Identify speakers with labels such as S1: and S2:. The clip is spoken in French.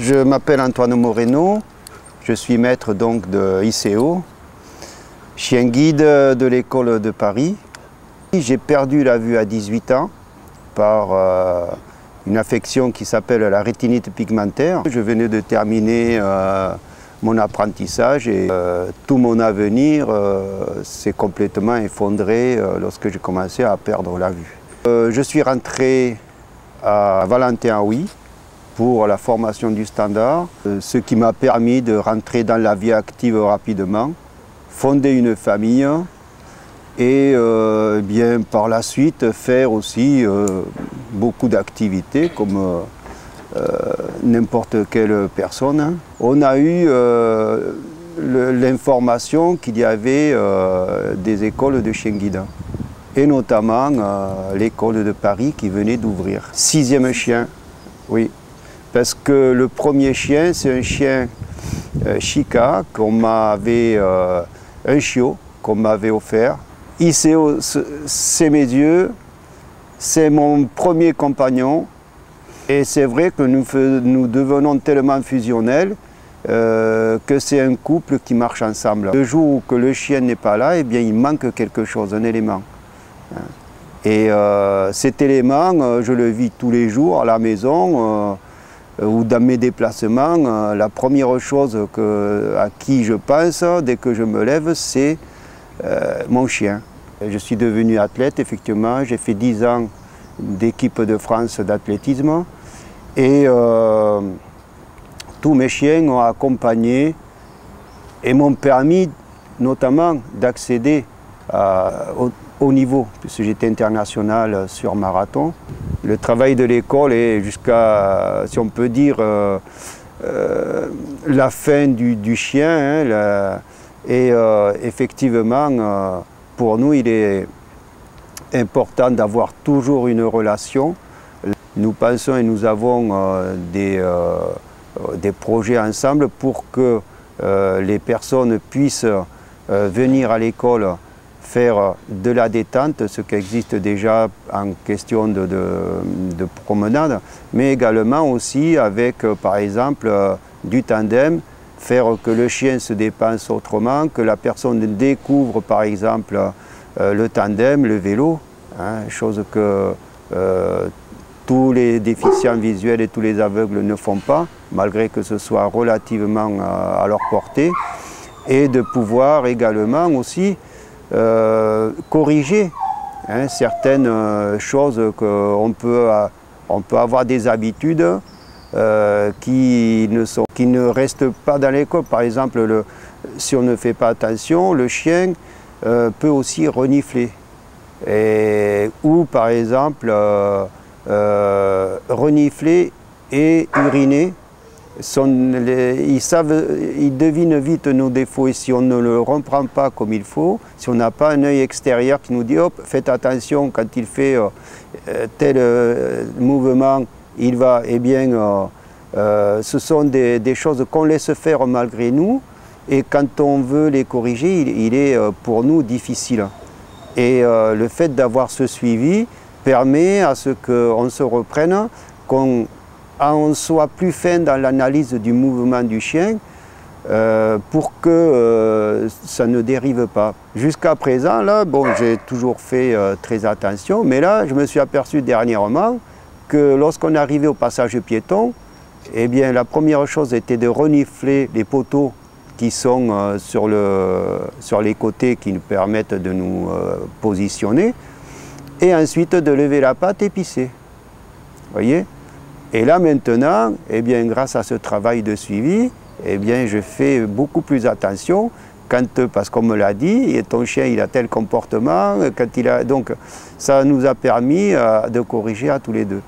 S1: Je m'appelle Antoine Moreno, je suis maître donc de ICO, chien guide de l'école de Paris. J'ai perdu la vue à 18 ans par une affection qui s'appelle la rétinite pigmentaire. Je venais de terminer mon apprentissage et tout mon avenir s'est complètement effondré lorsque j'ai commencé à perdre la vue. Je suis rentré à Valentin-Houy pour la formation du standard, ce qui m'a permis de rentrer dans la vie active rapidement, fonder une famille et bien par la suite faire aussi beaucoup d'activités comme n'importe quelle personne. On a eu l'information qu'il y avait des écoles de chiens guides et notamment l'école de Paris qui venait d'ouvrir. 6e chien, oui. Parce que le premier chien, c'est un chien Chica qu'on m'avait, un chiot qu'on m'avait offert. ICO, c'est mes yeux, c'est mon premier compagnon. Et c'est vrai que nous devenons tellement fusionnels que c'est un couple qui marche ensemble. Le jour où que le chien n'est pas là, eh bien, il manque quelque chose, un élément. Et cet élément, je le vis tous les jours à la maison ou dans mes déplacements. La première chose à qui je pense dès que je me lève, c'est mon chien. Je suis devenu athlète, effectivement. J'ai fait 10 ans d'équipe de France d'athlétisme et tous mes chiens m'ont accompagné et m'ont permis notamment d'accéder au niveau, puisque j'étais international sur marathon. Le travail de l'école est jusqu'à, si on peut dire, la fin du chien. Et effectivement, pour nous, il est important d'avoir toujours une relation. Nous pensons et nous avons des projets ensemble pour que les personnes puissent venir à l'école faire de la détente, ce qui existe déjà en question de promenade, mais également aussi avec, par exemple, du tandem, faire que le chien se dépense autrement, que la personne découvre, par exemple, le tandem, le vélo, hein, chose que tous les déficients visuels et tous les aveugles ne font pas, malgré que ce soit relativement à leur portée, et de pouvoir également aussi corriger certaines choses qu'on peut avoir des habitudes qui ne restent pas dans l'école. Par exemple, si on ne fait pas attention, le chien peut aussi renifler. Ou par exemple, renifler et uriner. Ils devinent vite nos défauts et si on ne le reprend pas comme il faut, si on n'a pas un œil extérieur qui nous dit hop, faites attention quand il fait tel mouvement, il va, eh bien, ce sont des choses qu'on laisse faire malgré nous et quand on veut les corriger, il est pour nous difficile. Et le fait d'avoir ce suivi permet à ce qu'on se reprenne, qu'on soit plus fin dans l'analyse du mouvement du chien pour que ça ne dérive pas. Jusqu'à présent, là, bon, j'ai toujours fait très attention, mais là, je me suis aperçu dernièrement que lorsqu'on arrivait au passage piéton, eh bien, la première chose était de renifler les poteaux qui sont sur les côtés qui nous permettent de nous positionner, et ensuite de lever la patte et pisser. Vous voyez ? Et là maintenant, eh bien, grâce à ce travail de suivi, eh bien, je fais beaucoup plus attention parce qu'on me l'a dit, et ton chien il a tel comportement, donc ça nous a permis de corriger à tous les deux.